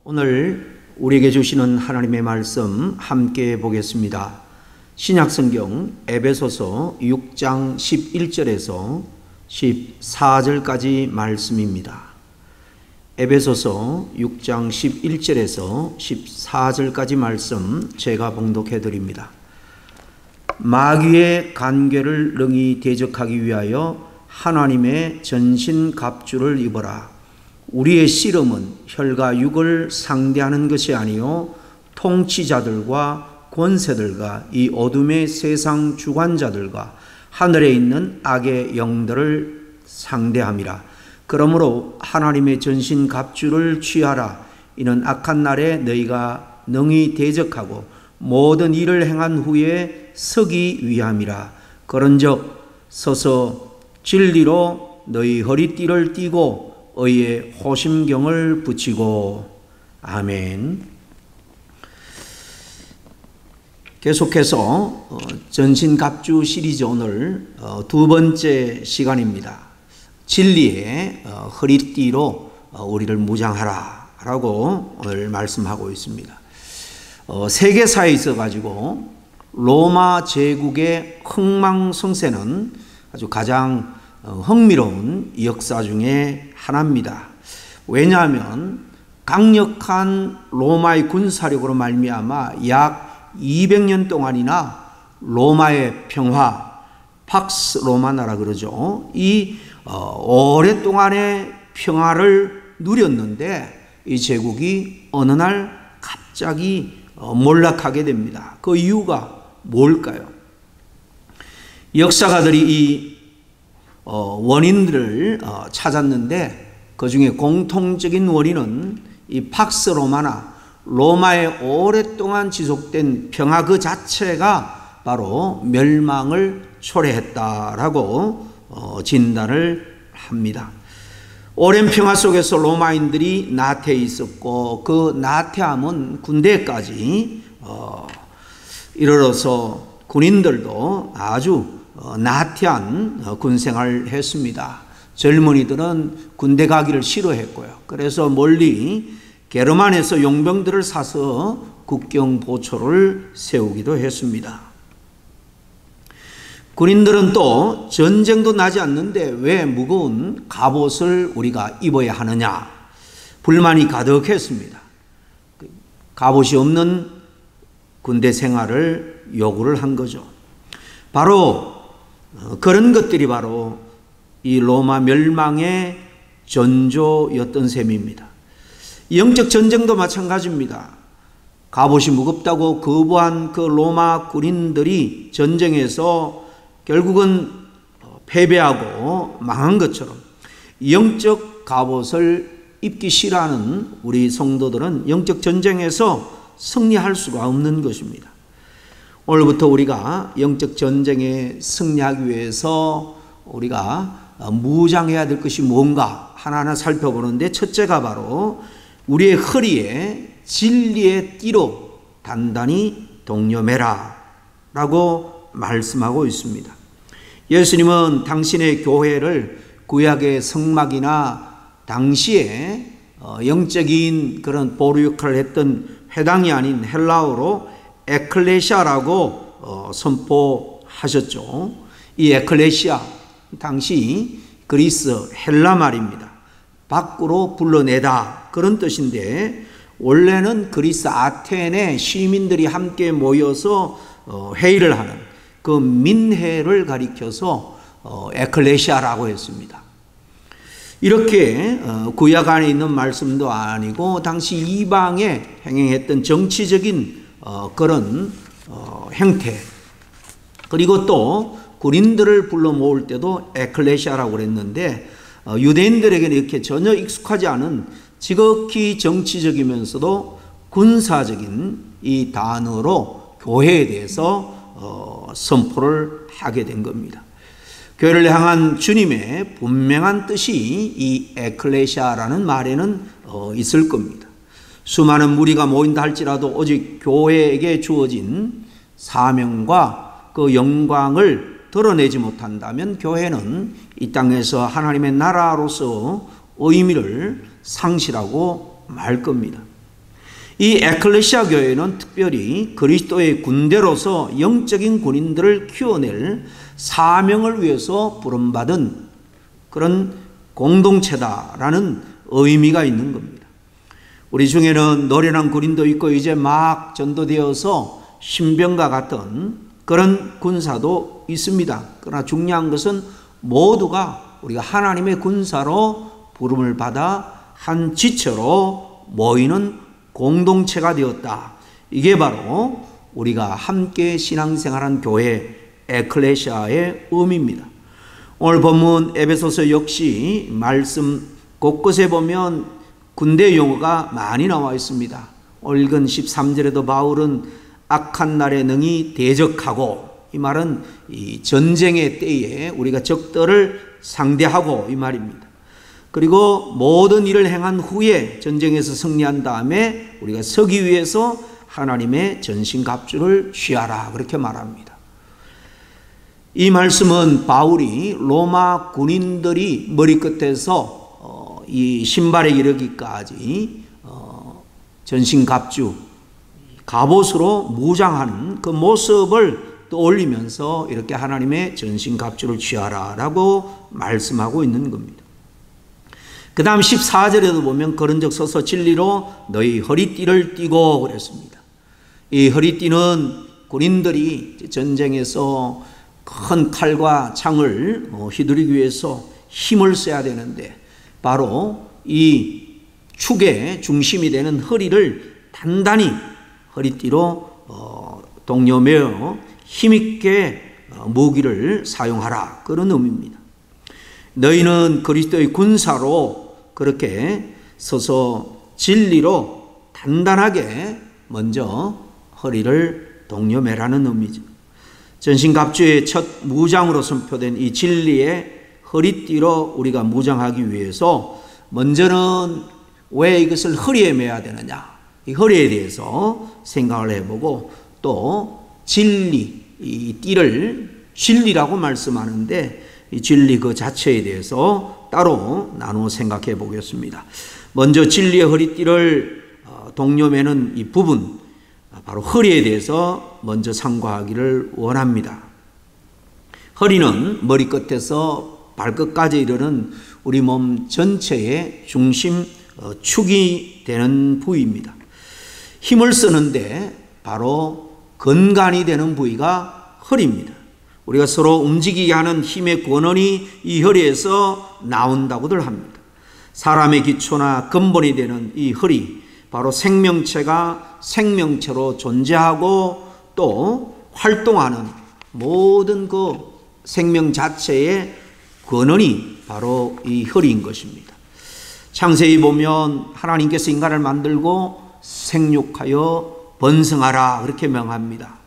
오늘 우리에게 주시는 하나님의 말씀 함께 보겠습니다. 신약성경 에베소서 6장 11절에서 14절까지 말씀입니다. 에베소서 6장 11절에서 14절까지 말씀 제가 봉독해 드립니다. 마귀의 간궤를 능히 대적하기 위하여 하나님의 전신갑주를 입어라. 우리의 씨름은 혈과 육을 상대하는 것이 아니요 통치자들과 권세들과 이 어둠의 세상 주관자들과 하늘에 있는 악의 영들을 상대함이라. 그러므로 하나님의 전신갑주를 취하라. 이는 악한 날에 너희가 능히 대적하고 모든 일을 행한 후에 서기 위함이라. 그런즉 서서 진리로 너희 허리띠를 띠고 의의 호심경을 붙이고. 아멘. 계속해서 전신갑주 시리즈 오늘 두 번째 시간입니다. 진리의 허리띠로 우리를 무장하라 라고 오늘 말씀하고 있습니다. 세계사에 있어 가지고 로마 제국의 흥망성쇠는 아주 가장 흥미로운 역사 중에 하나입니다. 왜냐하면 강력한 로마의 군사력으로 말미암아 약 200년 동안이나 로마의 평화, 팍스 로마나라 그러죠. 이 오랫동안의 평화를 누렸는데 이 제국이 어느 날 갑자기 몰락하게 됩니다. 그 이유가 뭘까요? 역사가들이 이 원인들을 찾았는데 그 중에 공통적인 원인은 이 팍스 로마나 로마의 오랫동안 지속된 평화 그 자체가 바로 멸망을 초래했다라고 진단을 합니다. 오랜 평화 속에서 로마인들이 나태해 있었고 그 나태함은 군대까지 이르러서 군인들도 아주 나태한 군생활을 했습니다. 젊은이들은 군대 가기를 싫어했고요. 그래서 멀리 게르만에서 용병들을 사서 국경 보초를 세우기도 했습니다. 군인들은 또 전쟁도 나지 않는데 왜 무거운 갑옷을 우리가 입어야 하느냐 불만이 가득했습니다. 갑옷이 없는 군대 생활을 요구를 한 거죠. 바로 그런 것들이 바로 이 로마 멸망의 전조였던 셈입니다. 영적 전쟁도 마찬가지입니다. 갑옷이 무겁다고 거부한 그 로마 군인들이 전쟁에서 결국은 패배하고 망한 것처럼 영적 갑옷을 입기 싫어하는 우리 성도들은 영적 전쟁에서 승리할 수가 없는 것입니다. 오늘부터 우리가 영적 전쟁에 승리하기 위해서 우리가 무장해야 될 것이 뭔가 하나하나 살펴보는데 첫째가 바로 우리의 허리에 진리의 띠로 단단히 동여매라 라고 말씀하고 있습니다. 예수님은 당신의 교회를 구약의 성막이나 당시에 영적인 그런 보루 역할을 했던 회당이 아닌 헬라어로 에클레시아라고 선포하셨죠. 이 에클레시아 당시 그리스 헬라 말입니다. 밖으로 불러내다 그런 뜻인데 원래는 그리스 아테네 시민들이 함께 모여서 회의를 하는 그 민회를 가리켜서 에클레시아라고 했습니다. 이렇게 구약 안에 있는 말씀도 아니고 당시 이방에 행행했던 정치적인 그런 행태 그리고 또 군인들을 불러 모을 때도 에클레시아라고 그랬는데 유대인들에게는 이렇게 전혀 익숙하지 않은 지극히 정치적이면서도 군사적인 이 단어로 교회에 대해서 선포를 하게 된 겁니다. 교회를 향한 주님의 분명한 뜻이 이 에클레시아라는 말에는 있을 겁니다. 수많은 무리가 모인다 할지라도 오직 교회에게 주어진 사명과 그 영광을 드러내지 못한다면 교회는 이 땅에서 하나님의 나라로서 의미를 상실하고 말 겁니다. 이 에클레시아 교회는 특별히 그리스도의 군대로서 영적인 군인들을 키워낼 사명을 위해서 부름받은 그런 공동체다라는 의미가 있는 겁니다. 우리 중에는 노련한 군인도 있고 이제 막 전도되어서 신병과 같은 그런 군사도 있습니다. 그러나 중요한 것은 모두가 우리가 하나님의 군사로 부름을 받아 한 지체로 모이는 공동체가 되었다. 이게 바로 우리가 함께 신앙생활한 교회 에클레시아의 의미입니다. 오늘 본문 에베소서 역시 말씀 곳곳에 보면 군대 용어가 많이 나와 있습니다. 오늘 읽은 13절에도 바울은 악한 날에 능히 대적하고, 이 말은 이 전쟁의 때에 우리가 적들을 상대하고 이 말입니다. 그리고 모든 일을 행한 후에 전쟁에서 승리한 다음에 우리가 서기 위해서 하나님의 전신갑주를 취하라 그렇게 말합니다. 이 말씀은 바울이 로마 군인들이 머리끝에서 이 신발에 이르기까지 전신갑주 갑옷으로 무장하는 그 모습을 떠올리면서 이렇게 하나님의 전신갑주를 취하라라고 말씀하고 있는 겁니다. 그 다음 14절에도 보면 거른적서서 진리로 너희 허리띠를 띠고 그랬습니다. 이 허리띠는 군인들이 전쟁에서 큰 칼과 창을 휘두르기 위해서 힘을 써야 되는데 바로 이 축의 중심이 되는 허리를 단단히 허리띠로 동여매어 힘있게 무기를 사용하라 그런 의미입니다. 너희는 그리스도의 군사로 그렇게 서서 진리로 단단하게 먼저 허리를 동여매라는 의미죠. 전신갑주의 첫 무장으로 선포된 이 진리의 허리띠로 우리가 무장하기 위해서 먼저는 왜 이것을 허리에 매야 되느냐, 이 허리에 대해서 생각을 해보고 또 진리, 이 띠를 진리라고 말씀하는데 이 진리 그 자체에 대해서 따로 나누어 생각해 보겠습니다. 먼저 진리의 허리띠를 동여매는 이 부분, 바로 허리에 대해서 먼저 상고하기를 원합니다. 허리는 머리끝에서 발끝까지 이르는 우리 몸 전체의 중심 축이 되는 부위입니다. 힘을 쓰는데 바로 근간이 되는 부위가 허리입니다. 우리가 서로 움직이게 하는 힘의 근원이 이 허리에서 나온다고들 합니다. 사람의 기초나 근본이 되는 이 허리, 바로 생명체가 생명체로 존재하고 또 활동하는 모든 그 생명 자체의 근원이 바로 이 허리인 것입니다. 창세기 보면 하나님께서 인간을 만들고 생육하여 번성하라 그렇게 명합니다.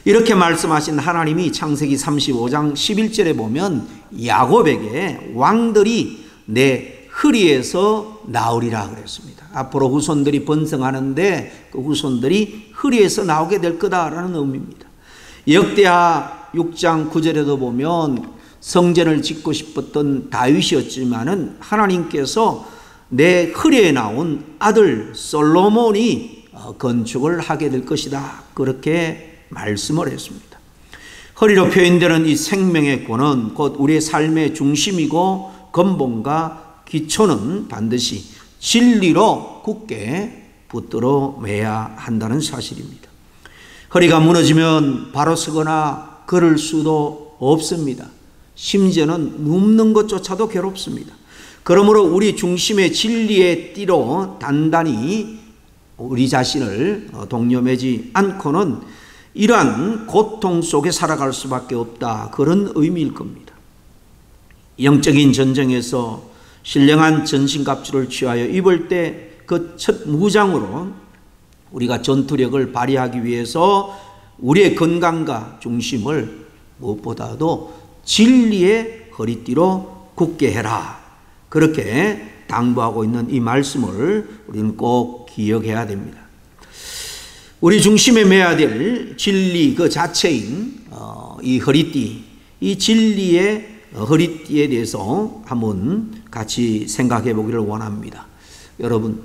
이렇게 말씀하신 하나님이 창세기 35장 11절에 보면 야곱에게 왕들이 내 허리에서 나오리라 그랬습니다. 앞으로 후손들이 번성하는데 그 후손들이 허리에서 나오게 될 거다라는 의미입니다. 역대하 6장 9절에도 보면 성전을 짓고 싶었던 다윗이었지만은 하나님께서 내 허리에 나온 아들 솔로몬이 건축을 하게 될 것이다 그렇게 말씀을 했습니다. 허리로 표현되는 이 생명의 권은 곧 우리의 삶의 중심이고 근본과 기초는 반드시 진리로 굳게 붙들어 매야 한다는 사실입니다. 허리가 무너지면 바로 서거나 걸을 수도 없습니다. 심지어는 눕는 것조차도 괴롭습니다. 그러므로 우리 중심의 진리의 띠로 단단히 우리 자신을 동여매지 않고는 이러한 고통 속에 살아갈 수밖에 없다 그런 의미일 겁니다. 영적인 전쟁에서 신령한 전신갑주를 취하여 입을 때 그 첫 무장으로 우리가 전투력을 발휘하기 위해서 우리의 건강과 중심을 무엇보다도 진리의 허리띠로 굳게 해라 그렇게 당부하고 있는 이 말씀을 우리는 꼭 기억해야 됩니다. 우리 중심에 매야 될 진리 그 자체인 이 허리띠, 이 진리의 허리띠에 대해서 한번 같이 생각해 보기를 원합니다. 여러분,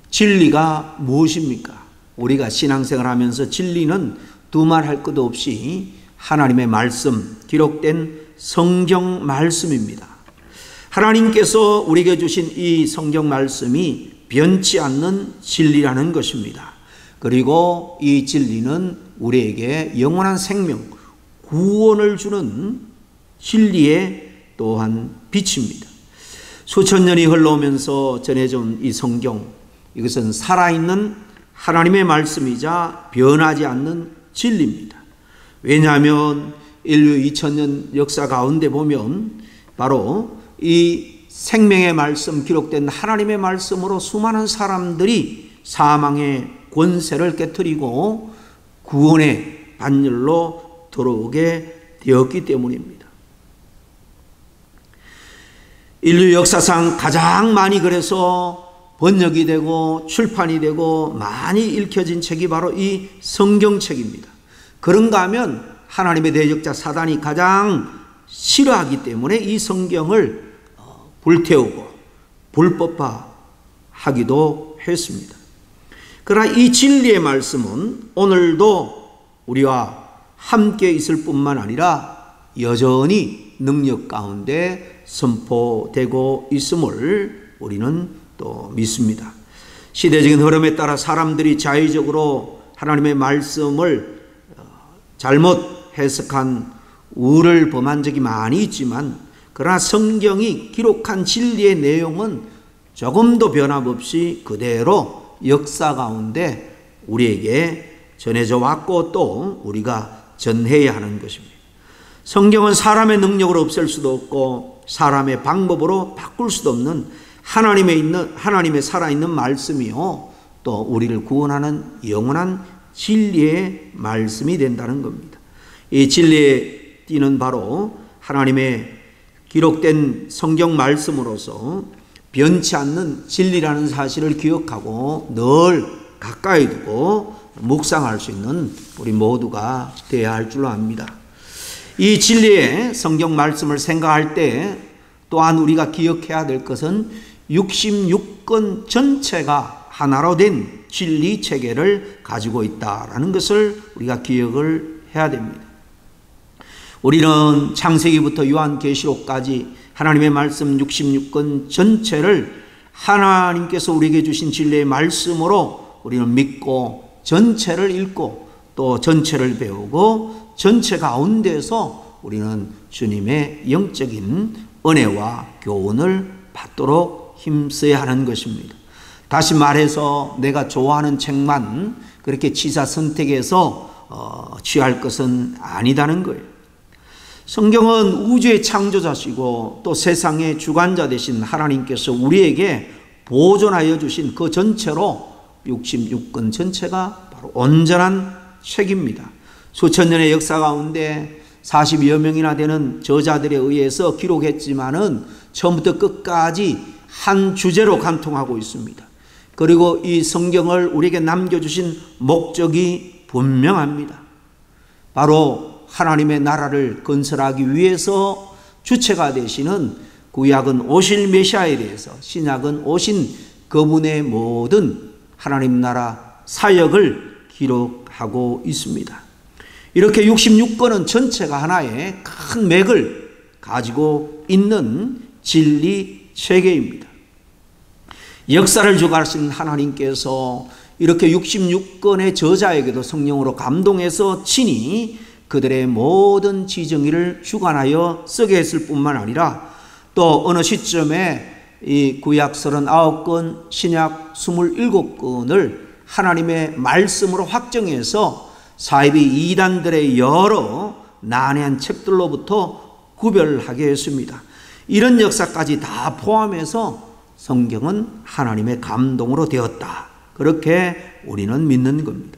진리가 무엇입니까? 우리가 신앙생활 하면서 진리는 두말할 것도 없이 하나님의 말씀, 기록된 성경 말씀입니다. 하나님께서 우리에게 주신 이 성경 말씀이 변치 않는 진리라는 것입니다. 그리고 이 진리는 우리에게 영원한 생명, 구원을 주는 진리의 또한 빛입니다. 수천 년이 흘러오면서 전해져 온 이 성경, 이것은 살아있는 하나님의 말씀이자 변하지 않는 진리입니다. 왜냐하면 인류 2000년 역사 가운데 보면 바로 이 생명의 말씀, 기록된 하나님의 말씀으로 수많은 사람들이 사망의 권세를 깨뜨리고 구원의 반열로 들어오게 되었기 때문입니다. 인류 역사상 가장 많이 그래서 번역이 되고 출판이 되고 많이 읽혀진 책이 바로 이 성경책입니다. 그런가 하면 하나님의 대적자 사단이 가장 싫어하기 때문에 이 성경을 불태우고 불법화하기도 했습니다. 그러나 이 진리의 말씀은 오늘도 우리와 함께 있을 뿐만 아니라 여전히 능력 가운데 선포되고 있음을 우리는 또 믿습니다. 시대적인 흐름에 따라 사람들이 자의적으로 하나님의 말씀을 잘못 해석한 우를 범한 적이 많이 있지만, 그러나 성경이 기록한 진리의 내용은 조금도 변함없이 그대로 역사 가운데 우리에게 전해져 왔고 또 우리가 전해야 하는 것입니다. 성경은 사람의 능력으로 없앨 수도 없고 사람의 방법으로 바꿀 수도 없는 하나님의 살아있는 말씀이요, 또 우리를 구원하는 영원한 진리의 말씀이 된다는 겁니다. 이 진리의 띠는 바로 하나님의 기록된 성경 말씀으로서 변치 않는 진리라는 사실을 기억하고 늘 가까이 두고 묵상할 수 있는 우리 모두가 되어야 할 줄로 압니다. 이 진리의 성경 말씀을 생각할 때 또한 우리가 기억해야 될 것은 66권 전체가 하나로 된 진리 체계를 가지고 있다라는 것을 우리가 기억을 해야 됩니다. 우리는 창세기부터 요한계시록까지 하나님의 말씀 66권 전체를 하나님께서 우리에게 주신 진리의 말씀으로 우리는 믿고 전체를 읽고 또 전체를 배우고 전체 가운데서 우리는 주님의 영적인 은혜와 교훈을 받도록 힘써야 하는 것입니다. 다시 말해서 내가 좋아하는 책만 그렇게 취사 선택해서 취할 것은 아니다는 거예요. 성경은 우주의 창조자시고 또 세상의 주관자 되신 하나님께서 우리에게 보존하여 주신 그 전체로 66권 전체가 바로 온전한 책입니다. 수천 년의 역사 가운데 40여 명이나 되는 저자들에 의해서 기록했지만은 처음부터 끝까지 한 주제로 관통하고 있습니다. 그리고 이 성경을 우리에게 남겨주신 목적이 분명합니다. 바로 하나님의 나라를 건설하기 위해서 주체가 되시는 구약은 오실 메시아에 대해서, 신약은 오신 그분의 모든 하나님 나라 사역을 기록하고 있습니다. 이렇게 66권은 전체가 하나의 큰 맥을 가지고 있는 진리 체계입니다. 역사를 주관하신 하나님께서 이렇게 66권의 저자에게도 성령으로 감동해서 친히 그들의 모든 지정의를 주관하여 쓰게 했을 뿐만 아니라 또 어느 시점에 이 구약 39권, 신약 27권을 하나님의 말씀으로 확정해서 사이비 이단들의 여러 난해한 책들로부터 구별하게 했습니다. 이런 역사까지 다 포함해서 성경은 하나님의 감동으로 되었다, 그렇게 우리는 믿는 겁니다.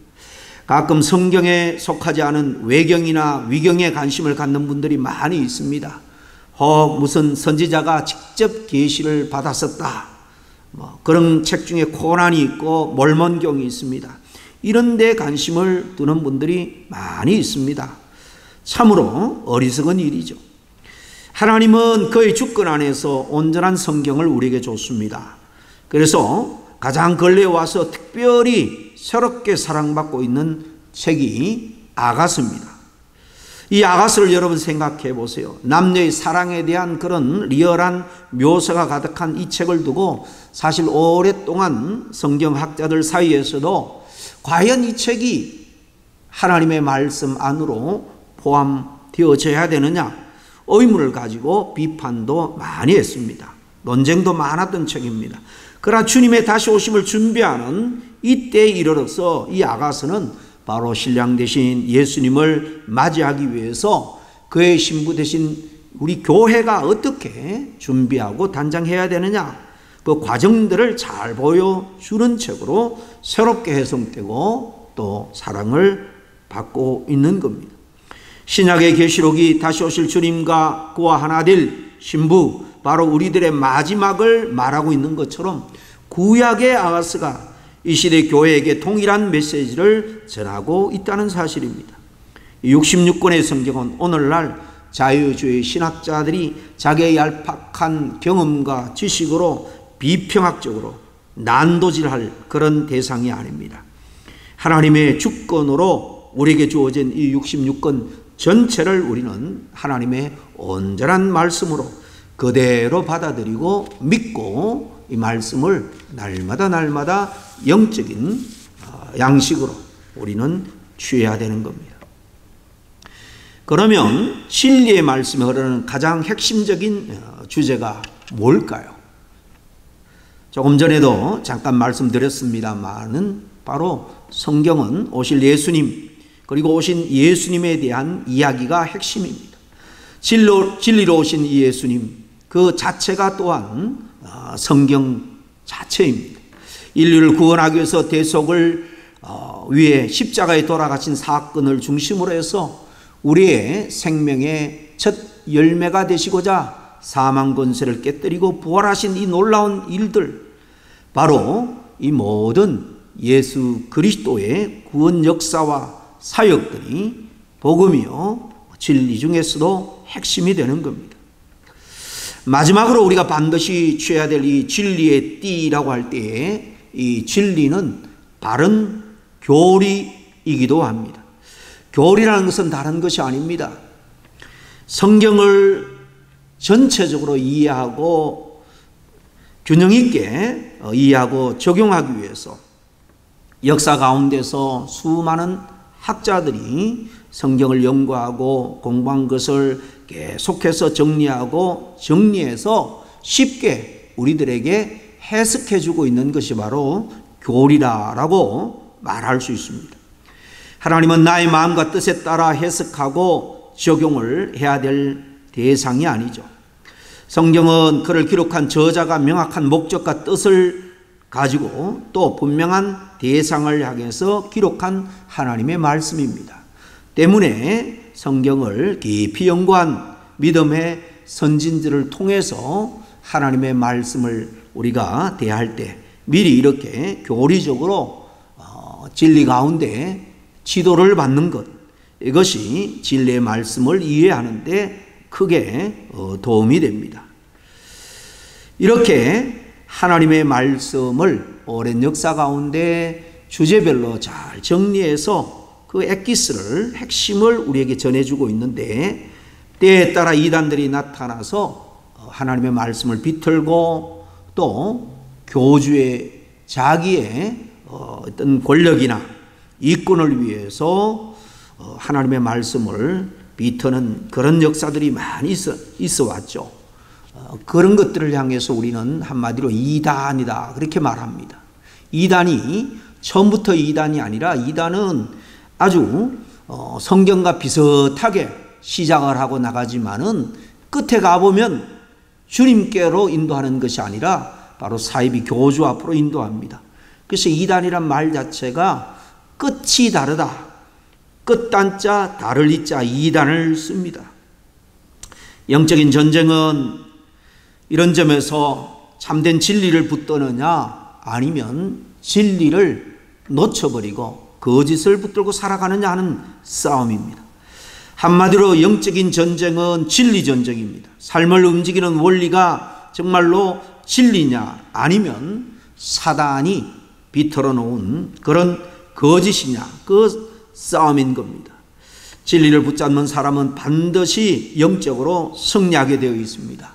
가끔 성경에 속하지 않은 외경이나 위경에 관심을 갖는 분들이 많이 있습니다. 무슨 선지자가 직접 계시를 받았었다, 그런 책 중에 코란이 있고 몰몬경이 있습니다. 이런 데 관심을 두는 분들이 많이 있습니다. 참으로 어리석은 일이죠. 하나님은 그의 주권 안에서 온전한 성경을 우리에게 줬습니다. 그래서 가장 근래에 와서 특별히 새롭게 사랑받고 있는 책이 아가서입니다. 이 아가서를 여러분 생각해 보세요. 남녀의 사랑에 대한 그런 리얼한 묘사가 가득한 이 책을 두고 사실 오랫동안 성경학자들 사이에서도 과연 이 책이 하나님의 말씀 안으로 포함되어져야 되느냐 의문을 가지고 비판도 많이 했습니다. 논쟁도 많았던 책입니다. 그러나 주님의 다시 오심을 준비하는 이때에 이르러서 이 아가서는 바로 신랑 되신 예수님을 맞이하기 위해서 그의 신부 되신 우리 교회가 어떻게 준비하고 단장해야 되느냐 그 과정들을 잘 보여주는 책으로 새롭게 해석되고 또 사랑을 받고 있는 겁니다. 신약의 계시록이 다시 오실 주님과 그와 하나 될 신부 바로 우리들의 마지막을 말하고 있는 것처럼 구약의 아가서가 이 시대 교회에게 동일한 메시지를 전하고 있다는 사실입니다. 66권의 성경은 오늘날 자유주의 신학자들이 자기의 얄팍한 경험과 지식으로 비평학적으로 난도질할 그런 대상이 아닙니다. 하나님의 주권으로 우리에게 주어진 이 66권 전체를 우리는 하나님의 온전한 말씀으로 그대로 받아들이고 믿고 이 말씀을 날마다 영적인 양식으로 우리는 취해야 되는 겁니다. 그러면 진리의 말씀에 흐르는 가장 핵심적인 주제가 뭘까요? 조금 전에도 잠깐 말씀드렸습니다만은 바로 성경은 오실 예수님 그리고 오신 예수님에 대한 이야기가 핵심입니다. 진리로 오신 이 예수님 그 자체가 또한 성경 자체입니다. 인류를 구원하기 위해서 대속을 위해 십자가에 돌아가신 사건을 중심으로 해서 우리의 생명의 첫 열매가 되시고자 사망 권세를 깨뜨리고 부활하신 이 놀라운 일들 바로 이 모든 예수 그리스도의 구원 역사와 사역들이 복음이요 진리 중에서도 핵심이 되는 겁니다. 마지막으로 우리가 반드시 취해야 될 이 진리의 띠라고 할 때에 이 진리는 바른 교리이기도 합니다. 교리라는 것은 다른 것이 아닙니다. 성경을 전체적으로 이해하고 균형 있게 이해하고 적용하기 위해서 역사 가운데서 수많은 학자들이 성경을 연구하고 공부한 것을 계속해서 정리해서 쉽게 우리들에게 해석해주고 있는 것이 바로 교리라고 말할 수 있습니다. 하나님은 나의 마음과 뜻에 따라 해석하고 적용을 해야 될 대상이 아니죠. 성경은 그를 기록한 저자가 명확한 목적과 뜻을 가지고 또 분명한 대상을 향해서 기록한 하나님의 말씀입니다. 때문에 성경을 깊이 연구한 믿음의 선진들을 통해서 하나님의 말씀을 우리가 대할 때 미리 이렇게 교리적으로 진리 가운데 지도를 받는 것 이것이 진리의 말씀을 이해하는 데 크게 도움이 됩니다. 이렇게 하나님의 말씀을 오랜 역사 가운데 주제별로 잘 정리해서 그 엑기스를 핵심을 우리에게 전해주고 있는데 때에 따라 이단들이 나타나서 하나님의 말씀을 비틀고 또 교주의 자기의 어떤 권력이나 이권을 위해서 하나님의 말씀을 비트는 그런 역사들이 많이 있어 왔죠. 그런 것들을 향해서 우리는 한마디로 이단이다 그렇게 말합니다. 이단이 처음부터 이단이 아니라 이단은 아주 성경과 비슷하게 시작을 하고 나가지만은 끝에 가보면 주님께로 인도하는 것이 아니라 바로 사이비 교주 앞으로 인도합니다. 그래서 이단이란 말 자체가 끝이 다르다. 끝단자 다를 이자 이단을 씁니다. 영적인 전쟁은 이런 점에서 참된 진리를 붙드느냐 아니면 진리를 놓쳐버리고 거짓을 붙들고 살아가느냐 하는 싸움입니다. 한마디로 영적인 전쟁은 진리 전쟁입니다. 삶을 움직이는 원리가 정말로 진리냐 아니면 사단이 비틀어 놓은 그런 거짓이냐, 그 싸움인 겁니다. 진리를 붙잡는 사람은 반드시 영적으로 승리하게 되어 있습니다.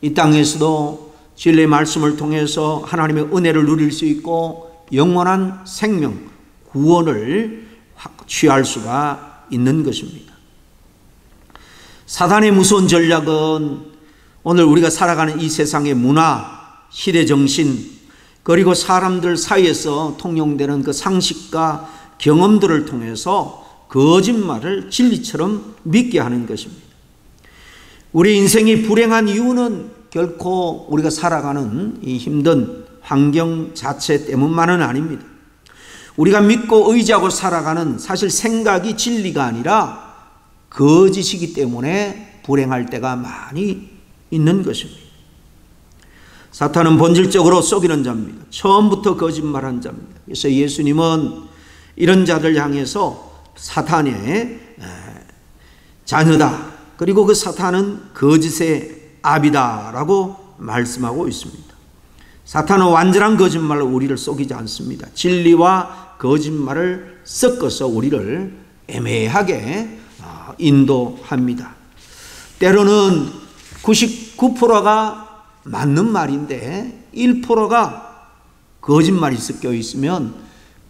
이 땅에서도 진리의 말씀을 통해서 하나님의 은혜를 누릴 수 있고 영원한 생명, 구원을 취할 수가 있는 것입니다. 사단의 무서운 전략은 오늘 우리가 살아가는 이 세상의 문화, 시대 정신, 그리고 사람들 사이에서 통용되는 그 상식과 경험들을 통해서 거짓말을 진리처럼 믿게 하는 것입니다. 우리 인생이 불행한 이유는 결코 우리가 살아가는 이 힘든 환경 자체 때문만은 아닙니다. 우리가 믿고 의지하고 살아가는 사실 생각이 진리가 아니라 거짓이기 때문에 불행할 때가 많이 있는 것입니다. 사탄은 본질적으로 속이는 자입니다. 처음부터 거짓말한 자입니다. 그래서 예수님은 이런 자들 향해서 사탄의 자녀다, 그리고 그 사탄은 거짓의 아비다라고 말씀하고 있습니다. 사탄은 완전한 거짓말로 우리를 속이지 않습니다. 진리와 거짓말을 섞어서 우리를 애매하게 인도합니다. 때로는 99%가 맞는 말인데 1%가 거짓말이 섞여 있으면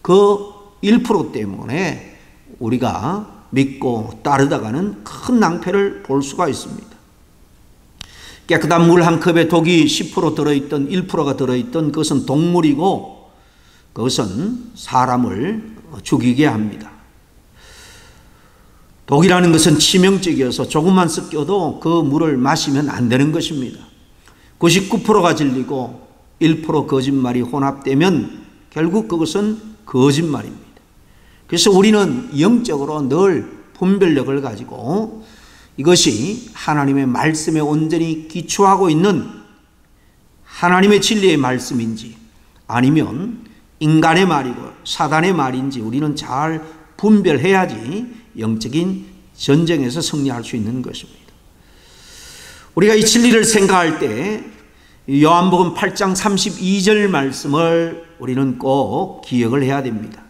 그 1% 때문에 우리가 믿고 따르다가는 큰 낭패를 볼 수가 있습니다. 깨끗한 물 한 컵에 독이 10% 들어있던 1%가 들어있던 그것은 동물이고 그것은 사람을 죽이게 합니다. 독이라는 것은 치명적이어서 조금만 섞여도 그 물을 마시면 안 되는 것입니다. 99%가 진리고 1% 거짓말이 혼합되면 결국 그것은 거짓말입니다. 그래서 우리는 영적으로 늘 분별력을 가지고 이것이 하나님의 말씀에 온전히 기초하고 있는 하나님의 진리의 말씀인지 아니면 인간의 말이고 사단의 말인지 우리는 잘 분별해야지 영적인 전쟁에서 승리할 수 있는 것입니다. 우리가 이 진리를 생각할 때 요한복음 8장 32절 말씀을 우리는 꼭 기억을 해야 됩니다.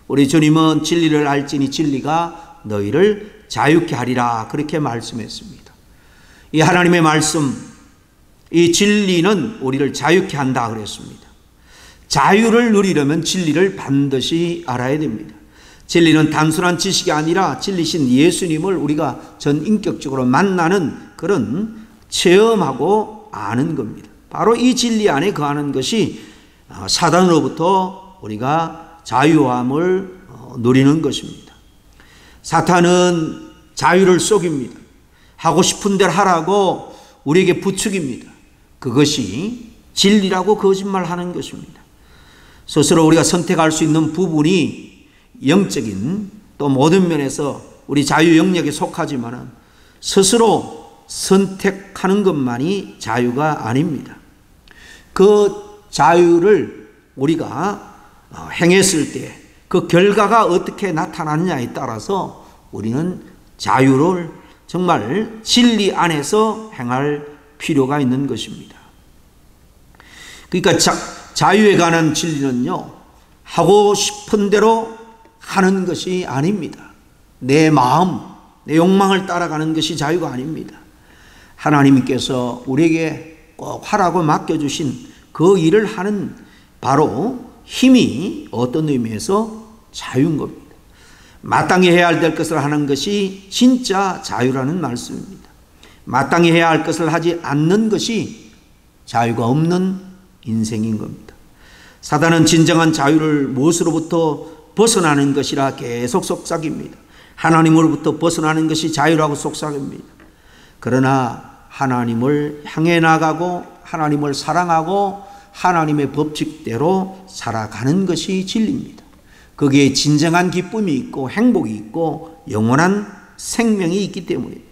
우리 주님은 진리를 알지니 진리가 너희를 자유케 하리라 그렇게 말씀했습니다. 이 하나님의 말씀, 이 진리는 우리를 자유케 한다 그랬습니다. 자유를 누리려면 진리를 반드시 알아야 됩니다. 진리는 단순한 지식이 아니라 진리신 예수님을 우리가 전인격적으로 만나는 그런 체험하고 아는 겁니다. 바로 이 진리 안에 거하는 것이 사단으로부터 우리가 자유함을 누리는 것입니다. 사탄은 자유를 속입니다. 하고 싶은 대로 하라고 우리에게 부추깁니다. 그것이 진리라고 거짓말하는 것입니다. 스스로 우리가 선택할 수 있는 부분이 영적인 또 모든 면에서 우리 자유 영역에 속하지만 스스로 선택하는 것만이 자유가 아닙니다. 그 자유를 우리가 행했을 때 그 결과가 어떻게 나타나느냐에 따라서 우리는 자유를 정말 진리 안에서 행할 필요가 있는 것입니다. 그러니까 자유에 관한 진리는요, 하고 싶은 대로 하는 것이 아닙니다. 내 마음, 내 욕망을 따라가는 것이 자유가 아닙니다. 하나님께서 우리에게 꼭 하라고 맡겨주신 그 일을 하는 바로 힘이 어떤 의미에서 자유인 겁니다. 마땅히 해야 될 것을 하는 것이 진짜 자유라는 말씀입니다. 마땅히 해야 할 것을 하지 않는 것이 자유가 없는 인생인 겁니다. 사단은 진정한 자유를 무엇으로부터 벗어나는 것이라 계속 속삭입니다. 하나님으로부터 벗어나는 것이 자유라고 속삭입니다. 그러나 하나님을 향해 나가고 하나님을 사랑하고 하나님의 법칙대로 살아가는 것이 진리입니다. 거기에 진정한 기쁨이 있고 행복이 있고 영원한 생명이 있기 때문입니다.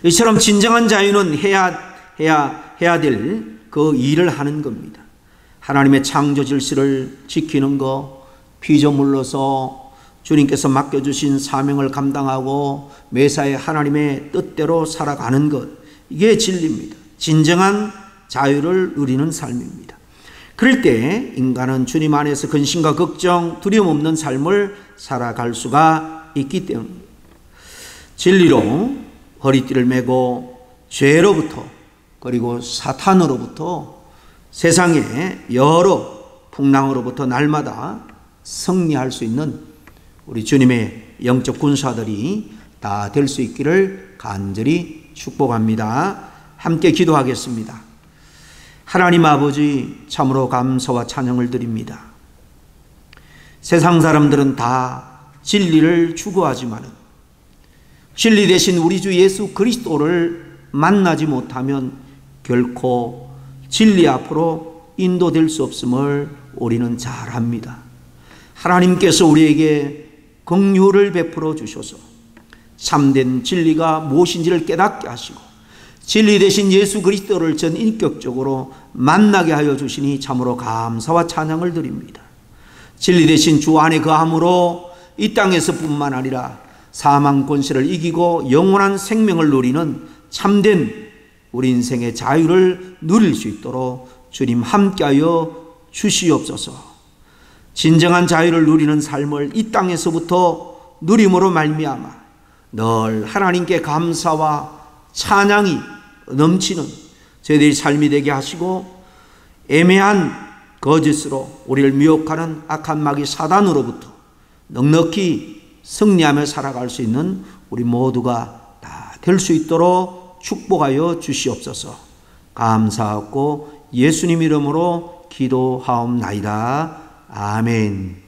이처럼 진정한 자유는 해야 될 그 일을 하는 겁니다. 하나님의 창조 질서를 지키는 것, 피조물로서 주님께서 맡겨주신 사명을 감당하고 매사에 하나님의 뜻대로 살아가는 것, 이게 진리입니다. 진정한 자유를 누리는 삶입니다. 그럴 때 인간은 주님 안에서 근심과 걱정, 두려움 없는 삶을 살아갈 수가 있기 때문입니다. 진리로 허리띠를 메고 죄로부터 그리고 사탄으로부터 세상의 여러 풍랑으로부터 날마다 승리할 수 있는 우리 주님의 영적 군사들이 다 될 수 있기를 간절히 축복합니다. 함께 기도하겠습니다. 하나님 아버지, 참으로 감사와 찬양을 드립니다. 세상 사람들은 다 진리를 추구하지만 진리 대신 우리 주 예수 그리스도를 만나지 못하면 결코 진리 앞으로 인도될 수 없음을 우리는 잘 압니다. 하나님께서 우리에게 긍휼을 베풀어 주셔서 참된 진리가 무엇인지를 깨닫게 하시고 진리 대신 예수 그리스도를 전인격적으로 만나게 하여 주시니 참으로 감사와 찬양을 드립니다. 진리 대신 주 안에 거함으로 이 땅에서뿐만 아니라 사망 권세를 이기고 영원한 생명을 누리는 참된 우리 인생의 자유를 누릴 수 있도록 주님 함께하여 주시옵소서. 진정한 자유를 누리는 삶을 이 땅에서부터 누림으로 말미암아 늘 하나님께 감사와 찬양이 넘치는 저희들의 삶이 되게 하시고 애매한 거짓으로 우리를 미혹하는 악한 마귀 사단으로부터 넉넉히 승리하며 살아갈 수 있는 우리 모두가 다 될 수 있도록 축복하여 주시옵소서. 감사하고 예수님 이름으로 기도하옵나이다. 아멘.